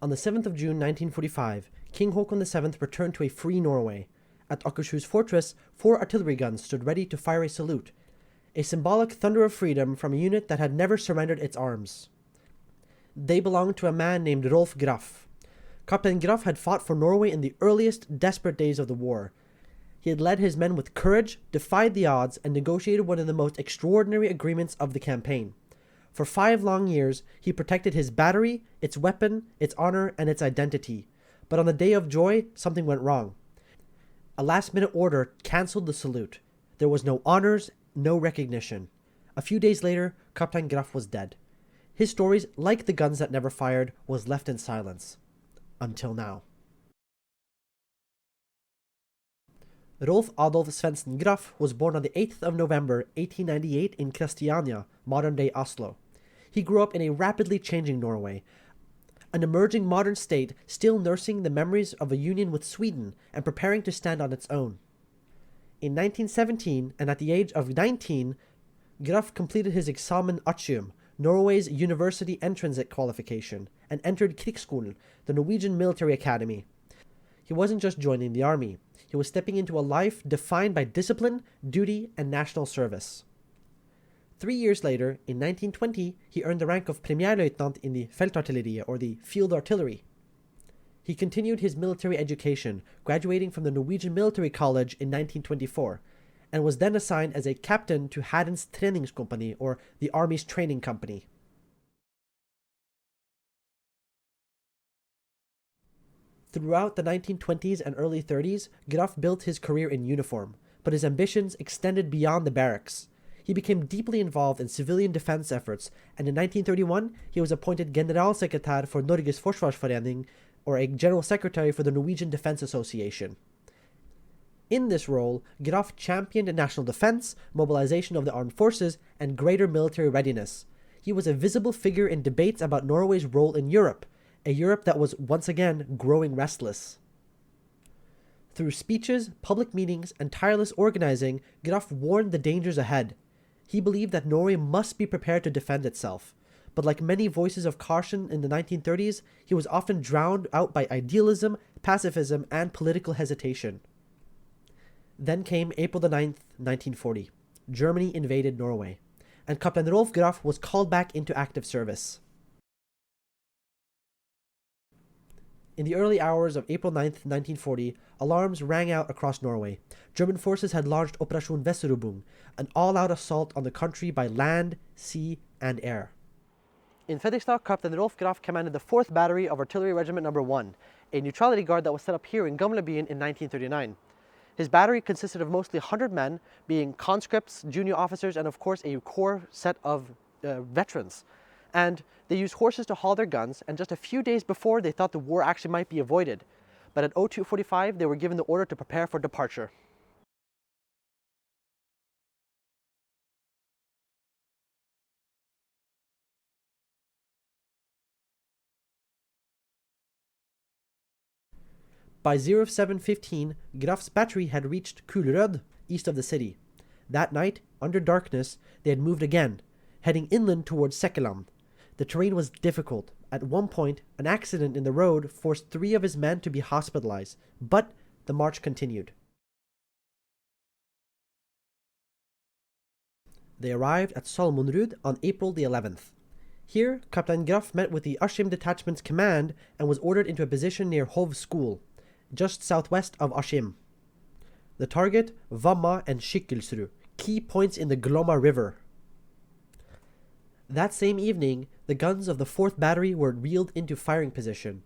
On the 7th of June 1945, King Haakon VII returned to a free Norway. At Akershus fortress, 4 artillery guns stood ready to fire a salute, a symbolic thunder of freedom from a unit that had never surrendered its arms. They belonged to a man named Rolf Graff. Captain Graff had fought for Norway in the earliest, desperate days of the war. He had led his men with courage, defied the odds, and negotiated one of the most extraordinary agreements of the campaign. For 5 long years, he protected his battery, its weapon, its honor, and its identity. But on the day of joy, something went wrong. A last-minute order cancelled the salute. There was no honors, no recognition. A few days later, Captain Graff was dead. His stories, like the guns that never fired, was left in silence. Until now. Rolf Adolf Svendsen Graff was born on the 8th of November 1898 in Kristiania, modern-day Oslo. He grew up in a rapidly changing Norway, an emerging modern state still nursing the memories of a union with Sweden and preparing to stand on its own. In 1917, and at the age of 19, Graff completed his examen Askim, Norway's university entrance qualification, and entered Krigsskolen, the Norwegian military academy. He wasn't just joining the army. He was stepping into a life defined by discipline, duty, and national service. 3 years later, in 1920, he earned the rank of Premierløytnant in the Feltartilleriet, or the field artillery. He continued his military education, graduating from the Norwegian Military College in 1924, and was then assigned as a captain to Hærens Treningskompani, or the Army's training company. Throughout the 1920s and early 30s, Graff built his career in uniform, but his ambitions extended beyond the barracks. He became deeply involved in civilian defense efforts, and in 1931 he was appointed Generalsekretær for Norges Forsvarsforening, or a general secretary for the Norwegian Defense Association. In this role, Graff championed national defense, mobilization of the armed forces, and greater military readiness. He was a visible figure in debates about Norway's role in Europe, a Europe that was once again growing restless. Through speeches, public meetings, and tireless organizing, Graff warned the dangers ahead. He believed that Norway must be prepared to defend itself. But like many voices of caution in the 1930s, he was often drowned out by idealism, pacifism, and political hesitation. Then came April the 9th, 1940. Germany invaded Norway, and Captain Rolf Graff was called back into active service. In the early hours of April 9th, 1940, alarms rang out across Norway. German forces had launched Operation Weserübung, an all-out assault on the country by land, sea, and air. In Fredrikstad, Captain Rolf Graff commanded the 4th Battery of Artillery Regiment No. 1, a neutrality guard that was set up here in Gamlebyen in 1939. His battery consisted of mostly 100 men, being conscripts, junior officers, and of course a core set of veterans. And they used horses to haul their guns, and just a few days before they thought the war actually might be avoided. But at 02:45 they were given the order to prepare for departure. By 07:15, Graff's battery had reached Kulrød, east of the city. That night, under darkness, they had moved again, heading inland towards Sekkeland. The terrain was difficult. At one point, an accident in the road forced 3 of his men to be hospitalized, but the march continued. They arrived at Solmonrud on April the 11th. Here, Captain Graff met with the Askim detachment's command and was ordered into a position near Hov School, just southwest of Askim. The target, Vamma and Skikkelsrud, key points in the Glomma River. That same evening, the guns of the 4th Battery were wheeled into firing position.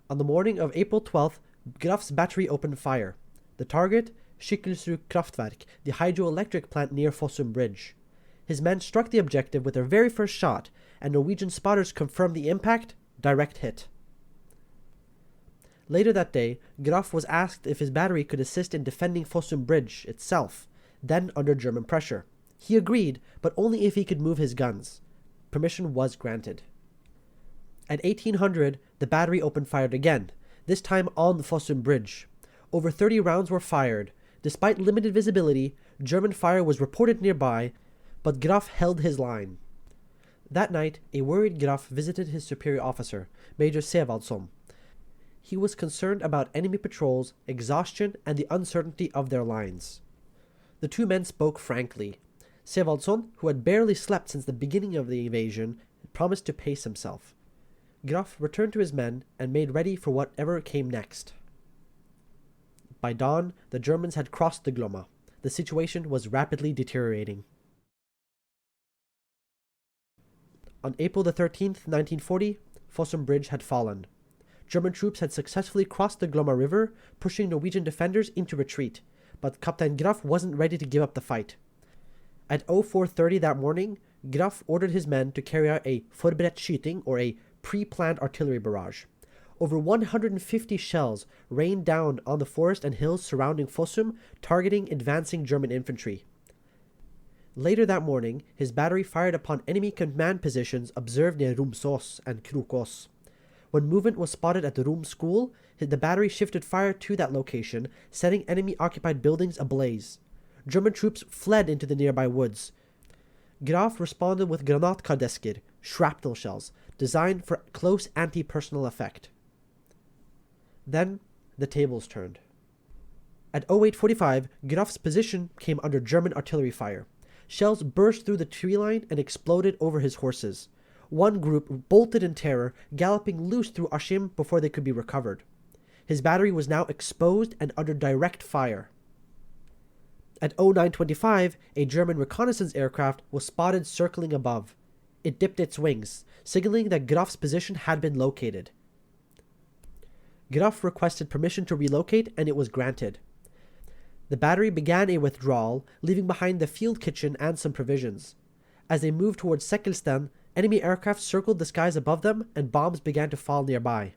On the morning of April 12th, Graff's battery opened fire. The target, Skikkelsrud Kraftverk, the hydroelectric plant near Fossum Bridge. His men struck the objective with their very first shot, and Norwegian spotters confirmed the impact, direct hit. Later that day, Graff was asked if his battery could assist in defending Fossum Bridge itself, then under German pressure. He agreed, but only if he could move his guns. Permission was granted. At 1800, the battery opened fire again, this time on the Fossum Bridge. Over 30 rounds were fired. Despite limited visibility, German fire was reported nearby, but Graff held his line. That night, a worried Graff visited his superior officer, Major Sevaldsson. He was concerned about enemy patrols, exhaustion, and the uncertainty of their lines. The two men spoke frankly. Sevaldsson, who had barely slept since the beginning of the invasion, promised to pace himself. Graff returned to his men and made ready for whatever came next. By dawn, the Germans had crossed the Glomma. The situation was rapidly deteriorating. On April the 13th, 1940, Fossum Bridge had fallen. German troops had successfully crossed the Glomma River, pushing Norwegian defenders into retreat, but Captain Graff wasn't ready to give up the fight. At 04:30 that morning, Graff ordered his men to carry out a forberedt skyting, or a pre-planned artillery barrage. Over 150 shells rained down on the forest and hills surrounding Fossum, targeting advancing German infantry. Later that morning, his battery fired upon enemy command positions observed near Romsås and Krokås. When movement was spotted at the Rom school, the battery shifted fire to that location, setting enemy-occupied buildings ablaze. German troops fled into the nearby woods. Graff responded with granatkardesker, shrapnel shells, designed for close anti-personnel effect. Then, the tables turned. At 08:45, Graff's position came under German artillery fire. Shells burst through the tree line and exploded over his horses. One group bolted in terror, galloping loose through Askim before they could be recovered. His battery was now exposed and under direct fire. At 09:25, a German reconnaissance aircraft was spotted circling above. It dipped its wings, signaling that Graff's position had been located. Graff requested permission to relocate, and it was granted. The battery began a withdrawal, leaving behind the field kitchen and some provisions. As they moved towards Sekkelsten, enemy aircraft circled the skies above them, and bombs began to fall nearby.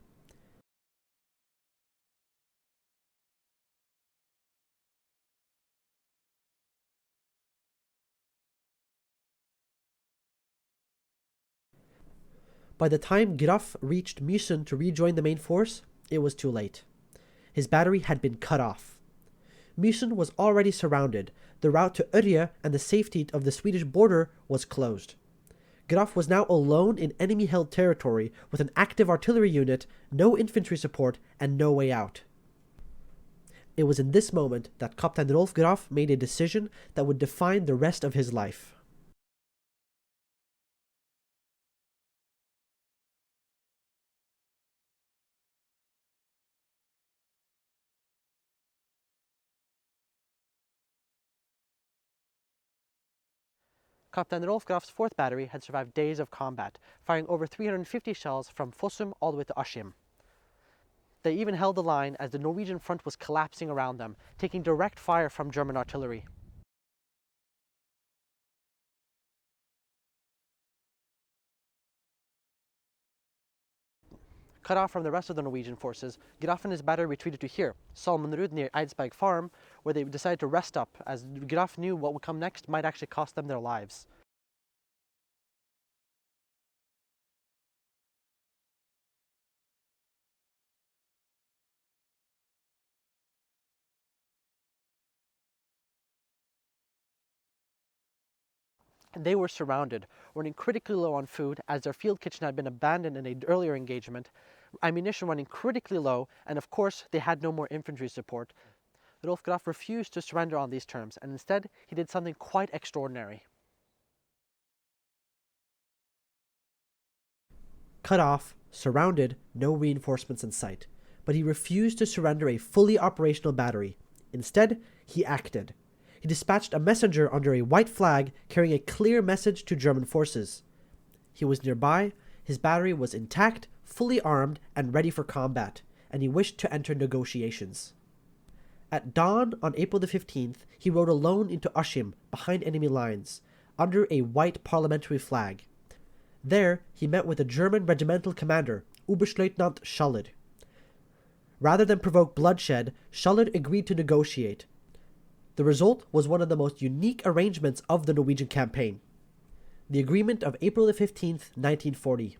By the time Graff reached München to rejoin the main force, it was too late. His battery had been cut off. München was already surrounded. The route to Ørje and the safety of the Swedish border was closed. Graff was now alone in enemy-held territory with an active artillery unit, no infantry support, and no way out. It was in this moment that Captain Rolf Graff made a decision that would define the rest of his life. Captain Rolf Graff's 4th Battery had survived days of combat, firing over 350 shells from Fossum all the way to Askim. They even held the line as the Norwegian front was collapsing around them, taking direct fire from German artillery. Cut off from the rest of the Norwegian forces, Graff and his battery retreated to here, Salmonrud near Eidsberg Farm, where they decided to rest up, as Graff knew what would come next might actually cost them their lives. They were surrounded, running critically low on food as their field kitchen had been abandoned in an earlier engagement, ammunition running critically low, and of course they had no more infantry support. Rolf Graff refused to surrender on these terms, and instead he did something quite extraordinary. Cut off, surrounded, no reinforcements in sight, but he refused to surrender a fully operational battery. Instead, he acted. He dispatched a messenger under a white flag carrying a clear message to German forces. He was nearby, his battery was intact, fully armed, and ready for combat, and he wished to enter negotiations. At dawn on April the 15th, he rode alone into Askim, behind enemy lines, under a white parliamentary flag. There, he met with the German regimental commander, Oberstleutnant Schaller. Rather than provoke bloodshed, Schaller agreed to negotiate. The result was one of the most unique arrangements of the Norwegian campaign. The agreement of April the 15th, 1940.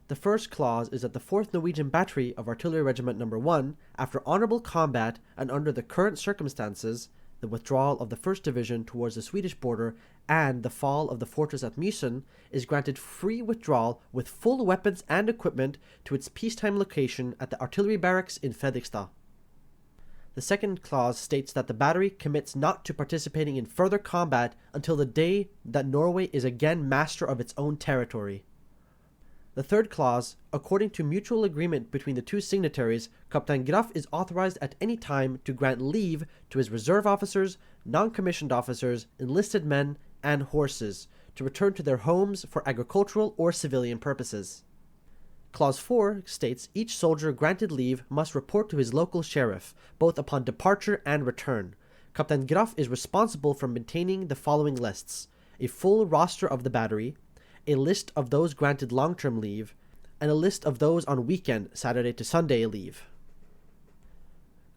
The first clause is that the 4th Norwegian Battery of Artillery Regiment No. 1, after honorable combat and under the current circumstances, the withdrawal of the 1st Division towards the Swedish border, and the fall of the fortress at Mysen, is granted free withdrawal with full weapons and equipment to its peacetime location at the artillery barracks in Fredrikstad. The second clause states that the battery commits not to participating in further combat until the day that Norway is again master of its own territory. The third clause, according to mutual agreement between the two signatories, Captain Graff is authorized at any time to grant leave to his reserve officers, non-commissioned officers, enlisted men, and horses to return to their homes for agricultural or civilian purposes. Clause 4 states each soldier granted leave must report to his local sheriff, both upon departure and return. Captain Graff is responsible for maintaining the following lists: a full roster of the battery, a list of those granted long-term leave, and a list of those on weekend, Saturday to Sunday leave.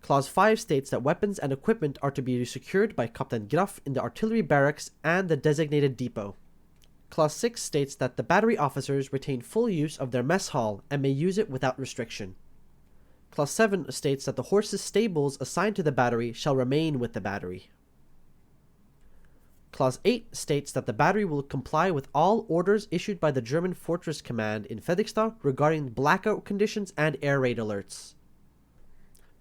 Clause 5 states that weapons and equipment are to be secured by Captain Graff in the artillery barracks and the designated depot. Clause 6 states that the battery officers retain full use of their mess hall and may use it without restriction. Clause 7 states that the horses' stables assigned to the battery shall remain with the battery. Clause 8 states that the battery will comply with all orders issued by the German Fortress Command in Fredrikstad regarding blackout conditions and air raid alerts.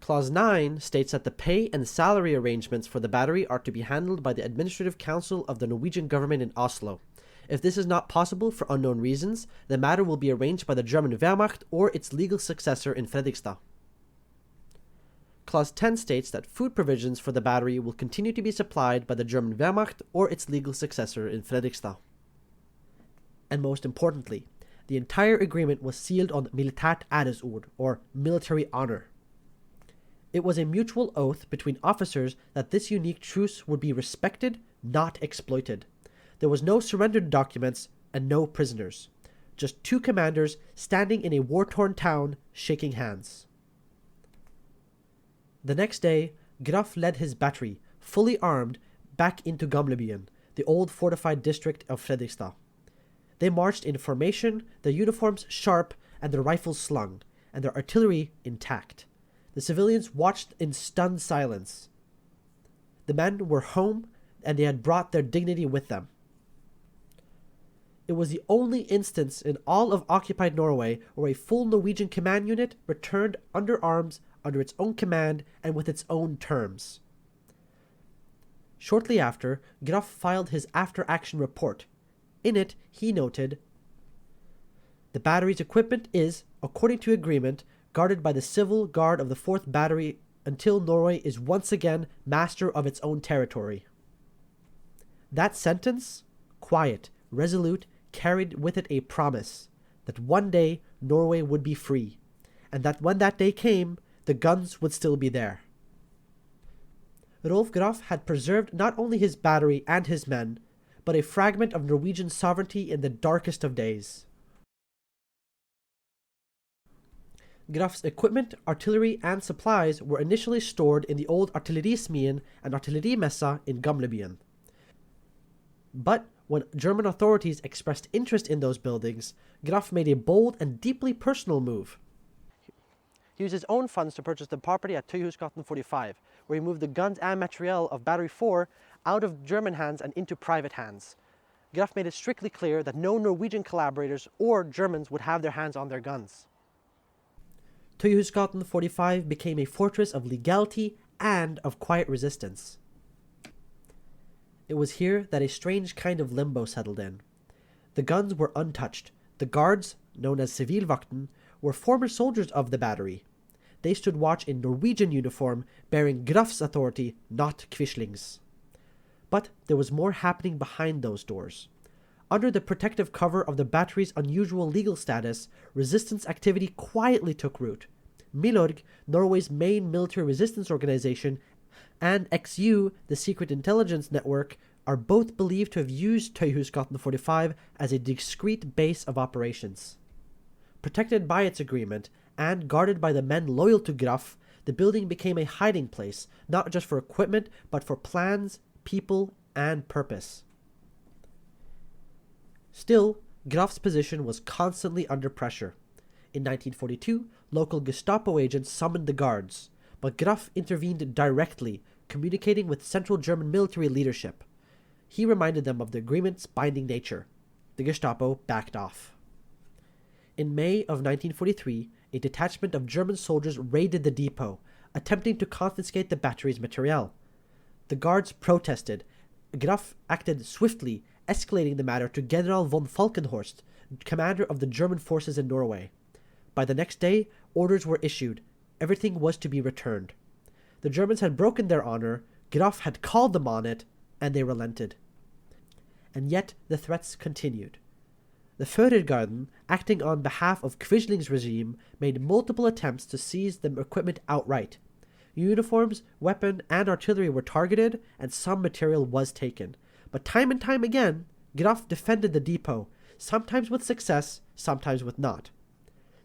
Clause 9 states that the pay and salary arrangements for the battery are to be handled by the Administrative Council of the Norwegian government in Oslo. If this is not possible for unknown reasons, the matter will be arranged by the German Wehrmacht or its legal successor in Fredrikstad. Clause 10 states that food provisions for the battery will continue to be supplied by the German Wehrmacht or its legal successor in Fredrikstad. And most importantly, the entire agreement was sealed on militärt æresord, or military honor. It was a mutual oath between officers that this unique truce would be respected, not exploited. There was no surrendered documents and no prisoners. Just two commanders standing in a war-torn town, shaking hands. The next day, Graff led his battery, fully armed, back into Gamlebyen, the old fortified district of Fredrikstad. They marched in formation, their uniforms sharp and their rifles slung, and their artillery intact. The civilians watched in stunned silence. The men were home, and they had brought their dignity with them. It was the only instance in all of occupied Norway where a full Norwegian command unit returned under arms under its own command and with its own terms. Shortly after, Graff filed his after-action report. In it, he noted, "The battery's equipment is, according to agreement, guarded by the civil guard of the 4th Battery until Norway is once again master of its own territory." That sentence, quiet, resolute, carried with it a promise that one day Norway would be free, and that when that day came, the guns would still be there. Rolf Graff had preserved not only his battery and his men, but a fragment of Norwegian sovereignty in the darkest of days. Graff's equipment, artillery, and supplies were initially stored in the old artillerismien and artillerimessa in Gamlebyen. But when German authorities expressed interest in those buildings, Graff made a bold and deeply personal move. He used his own funds to purchase the property at Tøyhusgaten 45, where he moved the guns and materiel of Battery 4 out of German hands and into private hands. Graff made it strictly clear that no Norwegian collaborators or Germans would have their hands on their guns. Tøyhusgaten 45 became a fortress of legality and of quiet resistance. It was here that a strange kind of limbo settled in. The guns were untouched. The guards, known as Civilvakten, were former soldiers of the battery. They stood watch in Norwegian uniform, bearing Graff's authority, not Quisling's. But there was more happening behind those doors. Under the protective cover of the battery's unusual legal status, resistance activity quietly took root. Milorg, Norway's main military resistance organization, and XU, the secret intelligence network, are both believed to have used Tøyhusgaten 45 as a discrete base of operations. Protected by its agreement, and guarded by the men loyal to Graff, the building became a hiding place, not just for equipment, but for plans, people, and purpose. Still, Graff's position was constantly under pressure. In 1942, local Gestapo agents summoned the guards, but Graff intervened directly, communicating with Central German military leadership. He reminded them of the agreement's binding nature. The Gestapo backed off. In May of 1943, a detachment of German soldiers raided the depot, attempting to confiscate the battery's materiel. The guards protested. Graff acted swiftly, escalating the matter to General von Falkenhorst, commander of the German forces in Norway. By the next day, orders were issued. Everything was to be returned. The Germans had broken their honor, Graff had called them on it, and they relented. And yet the threats continued. The Führergarden, acting on behalf of Quisling's regime, made multiple attempts to seize the equipment outright. Uniforms, weapon, and artillery were targeted, and some material was taken. But time and time again, Graff defended the depot, sometimes with success, sometimes with not.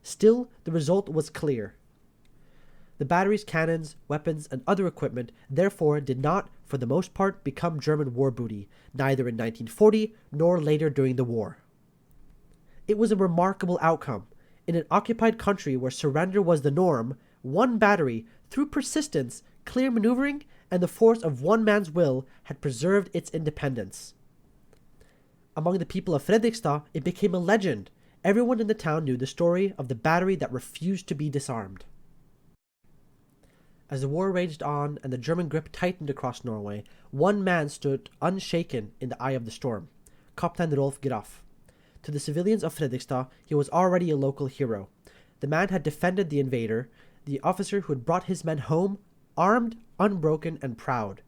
Still, the result was clear. The battery's cannons, weapons, and other equipment therefore did not, for the most part, become German war booty, neither in 1940 nor later during the war. It was a remarkable outcome. In an occupied country where surrender was the norm, one battery, through persistence, clear maneuvering, and the force of one man's will, had preserved its independence. Among the people of Fredrikstad, it became a legend. Everyone in the town knew the story of the battery that refused to be disarmed. As the war raged on and the German grip tightened across Norway, one man stood unshaken in the eye of the storm, Captain Rolf Graff. To the civilians of Fredrikstad, he was already a local hero. The man had defended the invader, the officer who had brought his men home, armed, unbroken, and proud.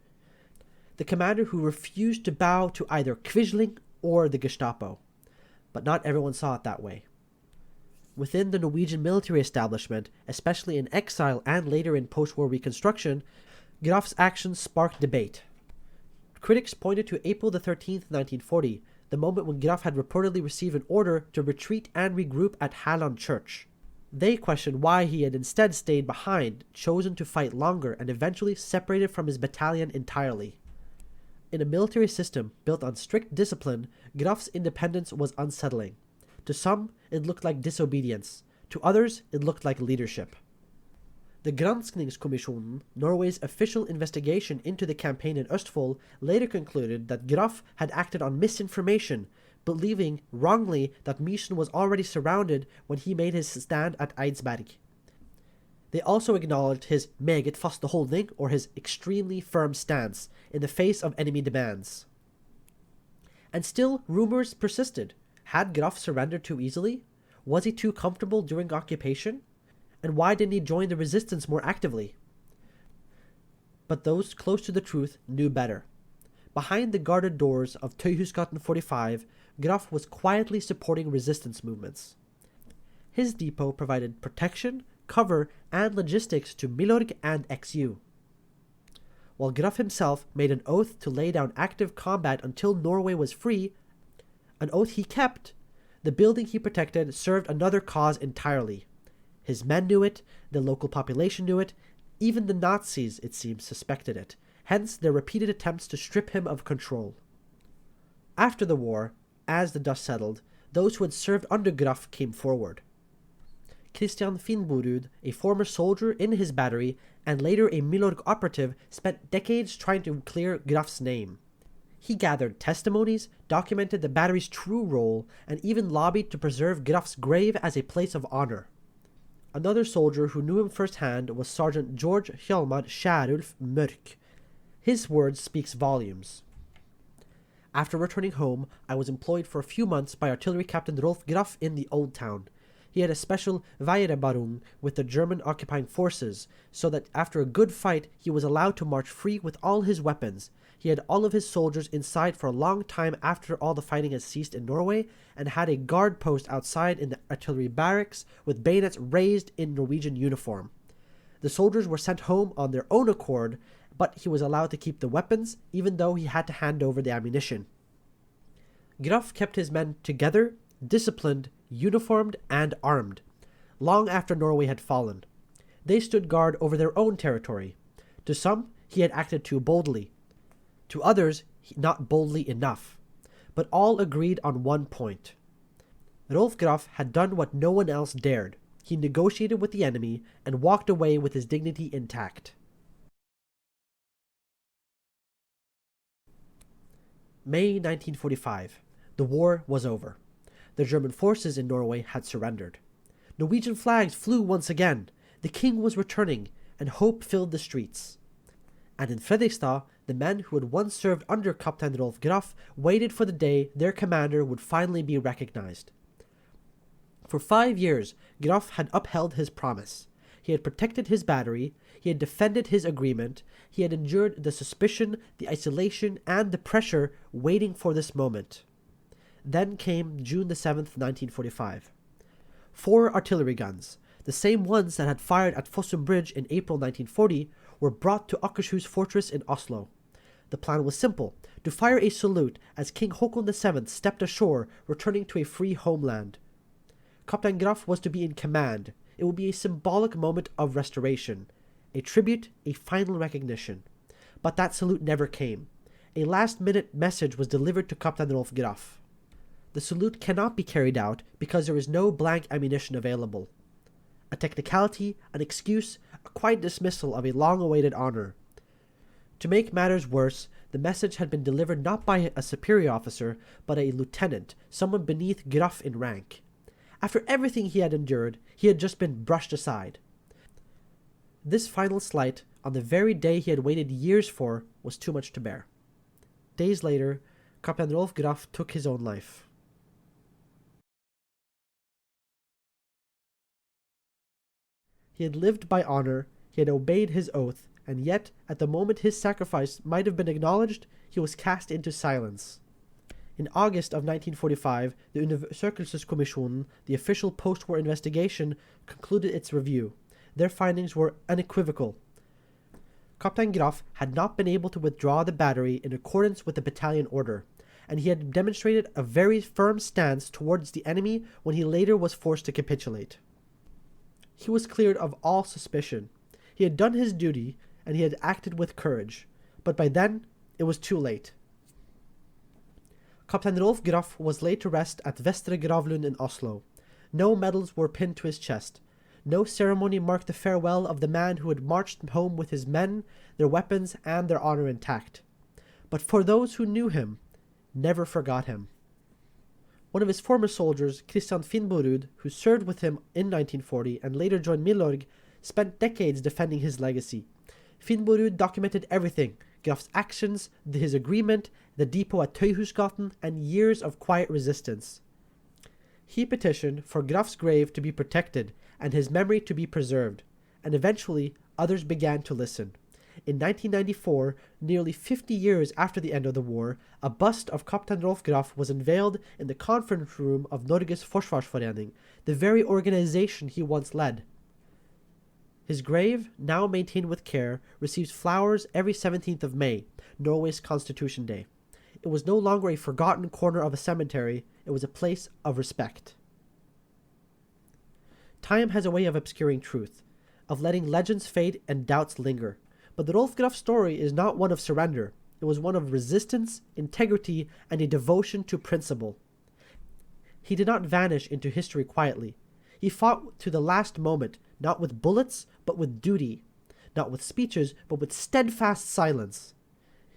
The commander who refused to bow to either Quisling or the Gestapo. But not everyone saw it that way. Within the Norwegian military establishment, especially in exile and later in post-war reconstruction, Graff's actions sparked debate. Critics pointed to April 13, 1940, the moment when Graff had reportedly received an order to retreat and regroup at Halland Church. They questioned why he had instead stayed behind, chosen to fight longer, and eventually separated from his battalion entirely. In a military system built on strict discipline, Graff's independence was unsettling. To some, it looked like disobedience. To others, it looked like leadership. The Granskningskommisjonen, Norway's official investigation into the campaign in Østfold, later concluded that Graff had acted on misinformation, believing wrongly that Mysen was already surrounded when he made his stand at Eidsberg. They also acknowledged his meget faste holdning, or his extremely firm stance, in the face of enemy demands. And still, rumors persisted. Had Graff surrendered too easily? Was he too comfortable during occupation? And why didn't he join the resistance more actively? But those close to the truth knew better. Behind the guarded doors of Tøyhusgaten 45, Graff was quietly supporting resistance movements. His depot provided protection, cover, and logistics to Milorg and XU. While Graff himself made an oath to lay down active combat until Norway was free, an oath he kept, the building he protected served another cause entirely. His men knew it, the local population knew it, even the Nazis, it seems, suspected it, hence their repeated attempts to strip him of control. After the war, as the dust settled, those who had served under Graff came forward. Christian Finnborud, a former soldier in his battery and later a Milorg operative, spent decades trying to clear Graff's name. He gathered testimonies, documented the battery's true role, and even lobbied to preserve Graff's grave as a place of honor. Another soldier who knew him firsthand was Sergeant George Hjalmar Skjærulf Mørk. His words speaks volumes. After returning home, I was employed for a few months by Artillery Captain Rolf Graff in the Old Town. He had a special Weihrebarung with the German occupying forces, so that after a good fight he was allowed to march free with all his weapons. He had all of his soldiers inside for a long time after all the fighting had ceased in Norway, and had a guard post outside in the artillery barracks with bayonets raised in Norwegian uniform. The soldiers were sent home on their own accord, but he was allowed to keep the weapons, even though he had to hand over the ammunition. Graff kept his men together, disciplined, uniformed, and armed, long after Norway had fallen. They stood guard over their own territory. To some, he had acted too boldly. To others, not boldly enough. But all agreed on one point. Rolf Graff had done what no one else dared. He negotiated with the enemy and walked away with his dignity intact. May 1945. The war was over. The German forces in Norway had surrendered. Norwegian flags flew once again. The king was returning, and hope filled the streets. And in Fredrikstad, the men who had once served under Captain Rolf Graff waited for the day their commander would finally be recognized. For 5 years, Graff had upheld his promise. He had protected his battery, he had defended his agreement, he had endured the suspicion, the isolation, and the pressure waiting for this moment. Then came June the 7th, 1945. 4 artillery guns, the same ones that had fired at Fossum Bridge in April 1940, were brought to Akershus Fortress in Oslo. The plan was simple, to fire a salute as King Håkon VII stepped ashore, returning to a free homeland. Captain Graff was to be in command. It would be a symbolic moment of restoration, a tribute, a final recognition. But that salute never came. A last-minute message was delivered to Captain Rolf Graff. The salute cannot be carried out because there is no blank ammunition available. A technicality, an excuse, a quiet dismissal of a long-awaited honor. To make matters worse, the message had been delivered not by a superior officer, but a lieutenant, someone beneath Graff in rank. After everything he had endured, he had just been brushed aside. This final slight, on the very day he had waited years for, was too much to bear. Days later, Captain Rolf Graff took his own life. He had lived by honor, he had obeyed his oath, and yet, at the moment his sacrifice might have been acknowledged, he was cast into silence. In August of 1945, the Undersøkelseskommisjonen, the official post-war investigation, concluded its review. Their findings were unequivocal. Captain Graff had not been able to withdraw the battery in accordance with the battalion order, and he had demonstrated a very firm stance towards the enemy when he later was forced to capitulate. He was cleared of all suspicion. He had done his duty, and he had acted with courage, but by then it was too late. Captain Rolf Graff was laid to rest at Vestre Gravlund in Oslo. No medals were pinned to his chest. No ceremony marked the farewell of the man who had marched home with his men, their weapons, and their honor intact. But for those who knew him, never forgot him. One of his former soldiers, Christian Finnborud, who served with him in 1940 and later joined Milorg, spent decades defending his legacy. Finnborud documented everything, Graff's actions, his agreement, the depot at Tøyhusgaten, and years of quiet resistance. He petitioned for Graff's grave to be protected and his memory to be preserved, and eventually others began to listen. In 1994, nearly 50 years after the end of the war, a bust of Captain Rolf Graff was unveiled in the conference room of Norges Forsvarsforening, the very organization he once led. His grave, now maintained with care, receives flowers every 17th of May, Norway's Constitution Day. It was no longer a forgotten corner of a cemetery, it was a place of respect. Time has a way of obscuring truth, of letting legends fade and doubts linger. But the Rolf Graff story is not one of surrender. It was one of resistance, integrity, and a devotion to principle. He did not vanish into history quietly. He fought to the last moment, not with bullets, but with duty. Not with speeches, but with steadfast silence.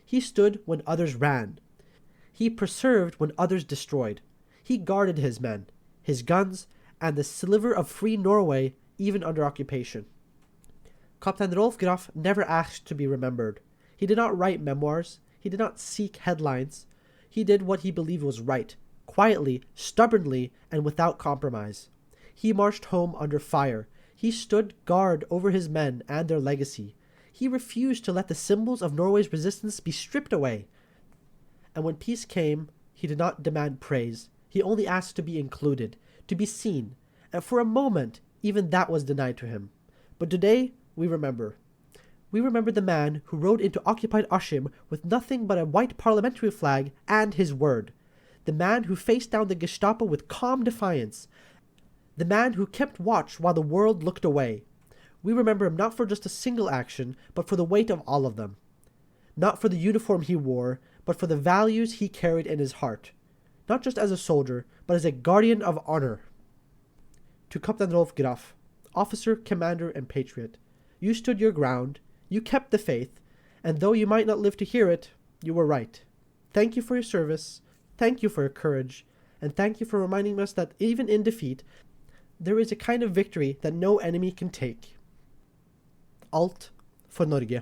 He stood when others ran. He preserved when others destroyed. He guarded his men, his guns, and the sliver of free Norway, even under occupation. Captain Rolf Graff never asked to be remembered. He did not write memoirs. He did not seek headlines. He did what he believed was right, quietly, stubbornly, and without compromise. He marched home under fire. He stood guard over his men and their legacy. He refused to let the symbols of Norway's resistance be stripped away. And when peace came, he did not demand praise. He only asked to be included, to be seen, and for a moment, even that was denied to him. But today, we remember. We remember the man who rode into occupied Askim with nothing but a white parliamentary flag and his word. The man who faced down the Gestapo with calm defiance. The man who kept watch while the world looked away. We remember him not for just a single action, but for the weight of all of them. Not for the uniform he wore, but for the values he carried in his heart. Not just as a soldier, but as a guardian of honor. To Captain Rolf Graff, officer, commander, and patriot, you stood your ground, you kept the faith, and though you might not live to hear it, you were right. Thank you for your service, thank you for your courage, and thank you for reminding us that even in defeat, there is a kind of victory that no enemy can take. Alt for Norge.